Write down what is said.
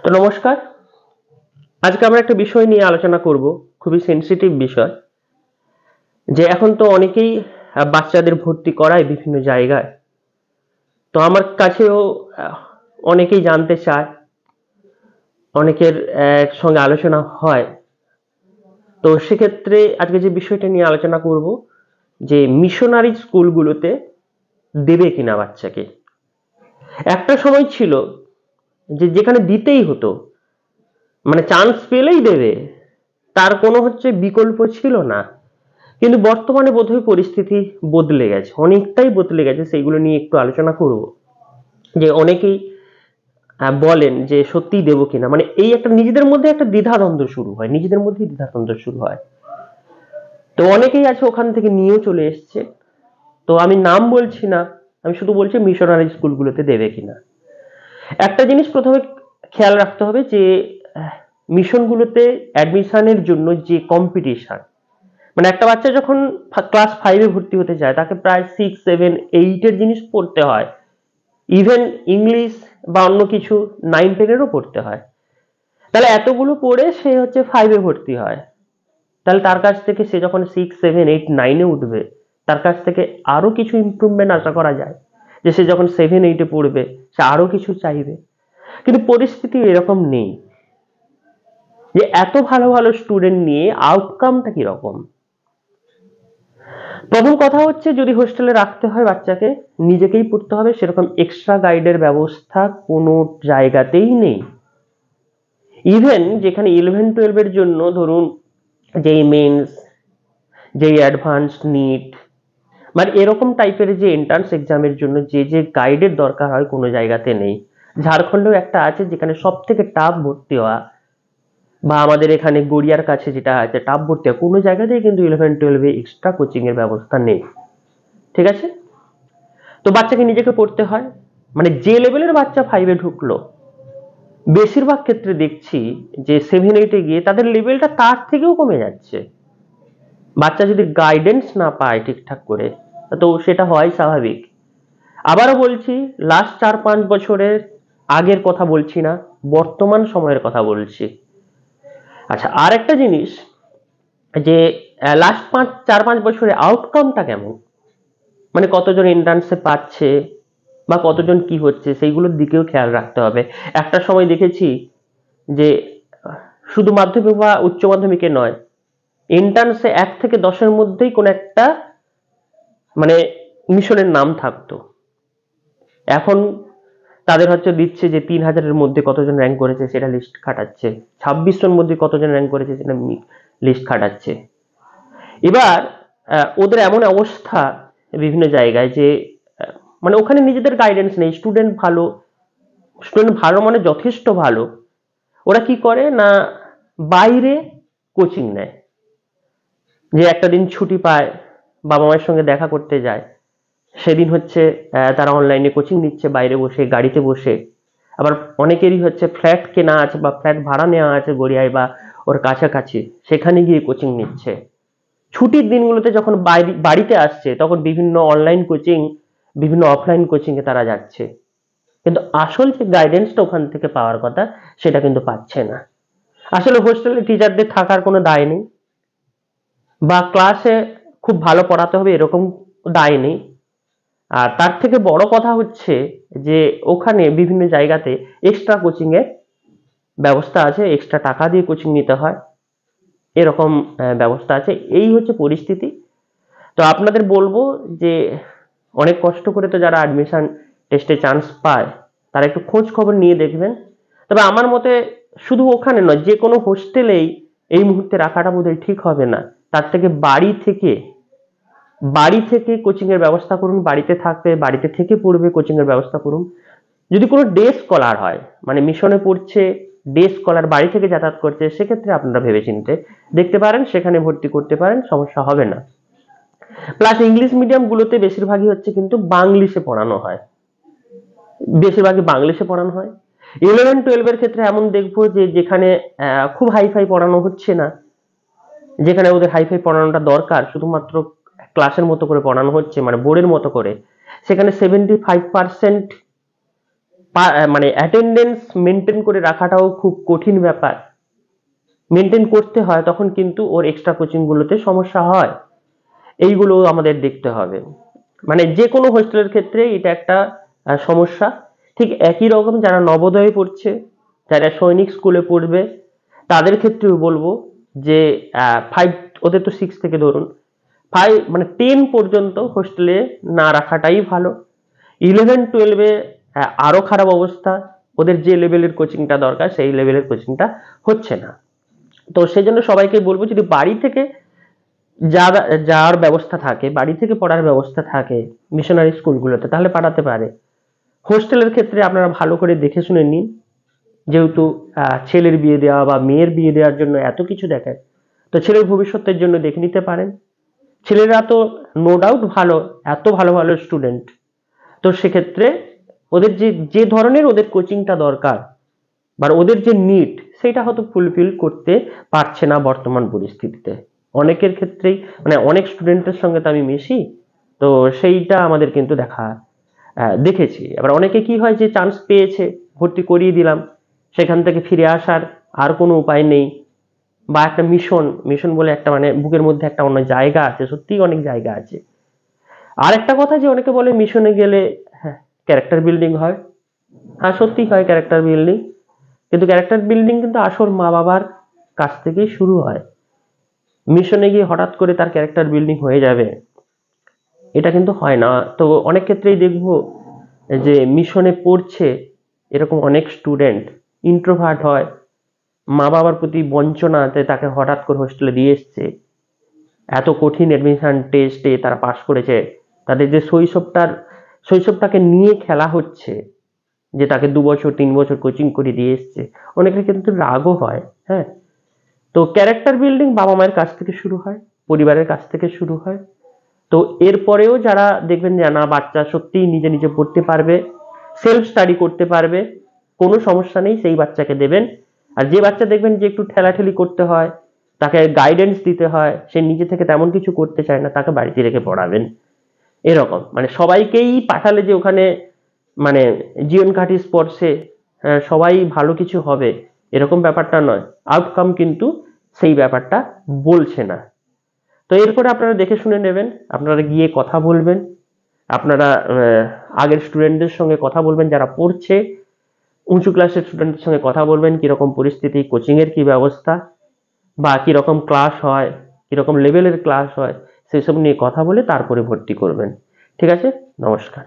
তো নমস্কার। আজকে আমরা একটা বিষয় নিয়ে আলোচনা করব, খুবই সেনসিটিভ বিষয়। যে এখন তো অনেকেই বাচ্চাদের ভর্তি করায় বিভিন্ন জায়গায়। তো আমার কাছেও অনেকেই জানতে চায়, অনেকের সঙ্গে আলোচনা হয়। তো সেক্ষেত্রে আজকে যে বিষয়টা নিয়ে আলোচনা করব, যে মিশনারি স্কুলগুলোতে দেবে কিনা বাচ্চাকে। একটা সময় ছিল যে যেখানে দিতেই হতো, মানে চান্স পেলেই দেবে, তার কোনো বিকল্প ছিল না। কিন্তু বর্তমানে বোধহয় পরিস্থিতি বদলে গেছে, অনেকটাই বদলে গেছে। সেইগুলো নিয়ে একটু আলোচনা করব। যে অনেকেই বলেন যে সত্যিই দেবো কিনা, মানে এই একটা নিজেদের মধ্যে একটা দ্বিধাদ্বন্দ্ব শুরু হয়, নিজেদের মধ্যেই দ্বিধাদ্বন্দ্ব শুরু হয়। তো অনেকেই আছে ওখান থেকে নিয়েও চলে এসছে। তো আমি নাম বলছি না, আমি শুধু বলছি মিশনারি স্কুলগুলোতে দেবে কিনা। একটা জিনিস প্রথমে খেয়াল রাখতে হবে যে মিশনগুলোতে অ্যাডমিশনের জন্য যে কম্পিটিশন, মানে একটা বাচ্চা যখন ক্লাস 5-এ ভর্তি হতে যায়, তাকে প্রায় 6, 7, 8-এর জিনিস পড়তে হয়। ইভেন ইংলিশ বা অন্য কিছু 9, 10-এরও পড়তে হয়। তাহলে এতগুলো পড়ে সে 5-এ ভর্তি হয়। তাহলে তার কাছ থেকে সে যখন 6, 7, 8, 9-এ উঠবে, তার কাছ থেকে আরো কিছু ইমপ্রুভমেন্ট আশা করা যায়। যে সে যখন 7, 8-এ পড়বে, সে আরো কিছু চাইবে। কিন্তু পরিস্থিতি এরকম নেই। যে এত ভালো ভালো স্টুডেন্ট নিয়ে আউটকামটা কিরকম। প্রথম কথা যদি হোস্টেলে রাখতে হয় বাচ্চাকে, নিজেকেই পড়তে হবে, সেরকম এক্সট্রা গাইডের ব্যবস্থা কোনো জায়গাতেই নেই। ইভেন যেখানে 11-12 এর জন্য ধরুন যেই মেন্স, যেই অ্যাডভান্স, নিট, মানে এরকম টাইপের যে এন্ট্রান্স এক্সামের জন্য যে গাইডের দরকার হয়, কোনো জায়গাতে নেই। ঝাড়খণ্ডেও একটা আছে যেখানে সব থেকে টাফ ভর্তি হওয়া, বা আমাদের এখানে গড়িয়ার কাছে যেটা আছে টাফ ভর্তি হওয়া, কোনো জায়গাতেই কিন্তু 11-12-এ এক্সট্রা কোচিং এর ব্যবস্থা নেই। ঠিক আছে? তো বাচ্চাকে নিজেকে পড়তে হয়। মানে যে লেভেলের বাচ্চা 5-এ ঢুকলো, বেশিরভাগ ক্ষেত্রে দেখছি যে 7-8-এ গিয়ে তাদের লেভেলটা তার থেকেও কমে যাচ্ছে। বাচ্চা যদি গাইডেন্স না পায় ঠিকঠাক করে, তো সেটা হয় স্বাভাবিক। আবারও বলছি, লাস্ট 4-5 বছরের আগের কথা বলছি না, বর্তমান সময়ের কথা বলছি। আচ্ছা, আর একটা জিনিস, যে লাস্ট 4-5 বছরে আউটকামটা কেমন, মানে কতজন এন্ট্রান্সে পাচ্ছে বা কতজন কি হচ্ছে, সেইগুলোর দিকেও খেয়াল রাখতে হবে। একটা সময় দেখেছি যে শুধু মাধ্যমিক বা উচ্চ মাধ্যমিকে নয়, এন্ট্রান্সে 1 থেকে 10-এর মধ্যেই কোন একটা মানে মিশনের নাম থাকতো। এখন তাদের দিচ্ছে যে 3000-এর মধ্যে কতজন র্যাঙ্ক করেছে সেটা লিস্ট খাটাচ্ছে, 2600-এর মধ্যে কতজন র্যাঙ্ক করেছে সেটা লিস্ট খাটাচ্ছে। এবার ওদের এমন অবস্থা বিভিন্ন জায়গায় যে মানে ওখানে নিজেদের গাইডেন্স নেই। স্টুডেন্ট ভালো মানে যথেষ্ট ভালো, ওরা কি করে না, বাইরে কোচিং নেয়। যে একটা দিন ছুটি পায়, বাবা মায়ের সঙ্গে দেখা করতে যায়, সেদিন তারা অনলাইনে কোচিং নিচ্ছে, বাইরে বসে, গাড়িতে বসে। আবার অনেকেরই ফ্ল্যাট কেনা আছে বা ফ্ল্যাট ভাড়া নেওয়া আছে গড়িয়ায় বা ওর কাছাকাছি, সেখানে গিয়ে কোচিং নিচ্ছে। ছুটির দিনগুলোতে যখন বাড়িতে আসছে, তখন বিভিন্ন অনলাইন কোচিং, বিভিন্ন অফলাইন কোচিং এ তারা যাচ্ছে। কিন্তু আসল যে গাইডেন্সটা ওখান থেকে পাওয়ার কথা, সেটা কিন্তু পাচ্ছে না। আসলে হোস্টেলে টিচারদের থাকার কোনো দায় নেই, বা ক্লাসে খুব ভালো পড়াতে হবে এরকম দায় নেই। আর তার থেকে বড় কথা যে ওখানে বিভিন্ন জায়গাতে এক্সট্রা কোচিং এর ব্যবস্থা আছে, এক্সট্রা টাকা দিয়ে কোচিং নিতে হয়, এরকম ব্যবস্থা আছে। এই পরিস্থিতি। তো আপনাদের বলবো যে অনেক কষ্ট করে তো যারা অ্যাডমিশন টেস্টে চান্স পায়, তারা একটু খোঁজ খবর নিয়ে দেখবেন। তবে আমার মতে শুধু ওখানে নয়, যে কোনো হোস্টেলেই এই মুহূর্তে রাখাটা বোধহয় ঠিক হবে না। তার থেকে বাড়ি থেকে কোচিং এর ব্যবস্থা করুন, বাড়িতে থাকবে, বাড়িতে থেকে পড়বে, কোচিং এর ব্যবস্থা করুন। যদি কোনো ডে স্কলার হয়, মানে মিশনে পড়ছে, ডে স্কলার বাড়ি থেকে যাতায়াত করছে, সেক্ষেত্রে আপনারা ভেবেচিন্তে দেখতে পারেন, সেখানে ভর্তি করতে পারেন, সমস্যা হবে না। প্লাস ইংলিশ মিডিয়াম গুলোতে বেশিরভাগই কিন্তু বাংলিশে পড়ানো হয়, বেশিরভাগই বাংলিশে পড়ানো হয়। 11-12 এর ক্ষেত্রে এমন দেখবো যে যেখানে খুব হাইফাই পড়ানো হচ্ছে না, যেখানে ওদের হাইফাই পড়ানোটা দরকার, শুধুমাত্র ক্লাসের মতো করে পড়ানো হচ্ছে, মানে বোর্ডের মতো করে, সেখানে 75% মানে অ্যাটেন্ডেন্স মেনটেন করে রাখাটাও খুব কঠিন ব্যাপার, মেনটেন করতে হয়, তখন কিন্তু ওর এক্সট্রা কোচিং গুলোতে সমস্যা হয়। এইগুলো আমাদের দেখতে হবে। মানে যে কোনো হোস্টেলের ক্ষেত্রে এটা একটা সমস্যা। ঠিক একই রকম যারা নবোদয়ে পড়ছে, যারা সৈনিক স্কুলে পড়বে, তাদের ক্ষেত্রেও বলবো যে 5, ওদের তো 6 থেকে ধরুন 5 মানে 10 পর্যন্ত হোস্টেলে না রাখাটাই ভালো। 11-12 আরো খারাপ অবস্থা, ওদের যে লেভেলের কোচিংটা দরকার সেই লেভেলের কোচিংটা হচ্ছে না। তো সেই জন্য সবাইকে বলবো, যদি বাড়ি থেকে যার ব্যবস্থা থাকে, বাড়ি থেকে পড়ার ব্যবস্থা থাকে মিশনারি স্কুলগুলোতে, তাহলে পাঠাতে পারে। হোস্টেলের ক্ষেত্রে আপনারা ভালো করে দেখে শুনে নিন, যেহেতু ছেলের বিয়ে দেওয়া বা মেয়ের বিয়ে দেওয়ার জন্য এত কিছু দেখায়, তো ছেলের ভবিষ্যতের জন্য দেখে নিতে পারেন। ছেলেরা তো নো ডাউট ভালো, এত ভালো ভালো স্টুডেন্ট, তো সেক্ষেত্রে ওদের যে ধরনের ওদের কোচিংটা দরকার বা ওদের যে নিড, সেটা হয়তো ফুলফিল করতে পারছে না বর্তমান পরিস্থিতিতে। অনেকের ক্ষেত্রেই মানে অনেক স্টুডেন্টের সঙ্গে তো আমি মিশি, তো সেইটা আমাদের কিন্তু দেখেছি। আবার অনেকে কি হয় যে চান্স পেয়েছে, ভর্তি করিয়ে দিলাম, সেখান থেকে ফিরে আসার আর কোনো উপায় নেই, বা একটা মিশন মিশন বলে একটা মানে বুকের মধ্যে একটা অন্য জায়গা আছে, সত্যিই অনেক জায়গা আছে। আর একটা কথা যে অনেকে বলে মিশনে গেলে হ্যাঁ ক্যারেক্টার বিল্ডিং হয়, হ্যাঁ সত্যি হয় ক্যারেক্টার বিল্ডিং, কিন্তু ক্যারেক্টার বিল্ডিং কিন্তু আসল মা বাবার কাছ থেকেই শুরু হয়। মিশনে গিয়ে হঠাৎ করে তার ক্যারেক্টার বিল্ডিং হয়ে যাবে, এটা কিন্তু হয় না। তো অনেক ক্ষেত্রেই দেখবো যে মিশনে পড়ছে এরকম অনেক স্টুডেন্ট ইন্ট্রোভার্ট হয়, মা বাবার প্রতি বঞ্চনাতে তাকে হঠাৎ করে হোস্টেলে দিয়ে এসছে, এত কঠিন এডমিশন টেস্টে তারা পাশ করেছে, তাদের যে শৈশবটাকে নিয়ে খেলা হচ্ছে, যে তাকে 2 বছর 3 বছর কোচিং করে দিয়ে এসছে, অনেকের কিন্তু রাগও হয়। হ্যাঁ, তো ক্যারেক্টার বিল্ডিং বাবা মায়ের কাছ থেকে শুরু হয়, পরিবারের কাছ থেকে শুরু হয়। তো এরপরেও যারা দেখবেন যে না বাচ্চা সত্যিই নিজে নিজে পড়তে পারবে, সেলফ স্টাডি করতে পারবে, কোনো সমস্যা নেই, সেই বাচ্চাকে দেবেন। আর যে বাচ্চা দেখবেন যে একটু ঠেলাঠেলি করতে হয়, তাকে গাইডেন্স দিতে হয়, সে নিজে থেকে তেমন কিছু করতে চায় না, তাকে বাড়িতে রেখে পড়াবেন। এরকম মানে সবাইকেই পাঠালে যে ওখানে মানে জীবন কাঠি স্পর্শে সবাই ভালো কিছু হবে এরকম ব্যাপারটা নয়, আউটকাম কিন্তু সেই ব্যাপারটা বলছে না। তো এরপরে আপনারা দেখে শুনে নেবেন, আপনারা গিয়ে কথা বলবেন, আপনারা আগের স্টুডেন্টদের সঙ্গে কথা বলবেন যারা পড়ছে, উঁচু ক্লাসের স্টুডেন্টদের সঙ্গে কথা বলবেন, কিরকম পরিস্থিতি, কোচিং এর কি ব্যবস্থা, বা কিরকম ক্লাস হয়, কিরকম লেভেলের ক্লাস হয়, সেসব নিয়ে কথা বলে তারপরে ভর্তি করবেন। ঠিক আছে, নমস্কার।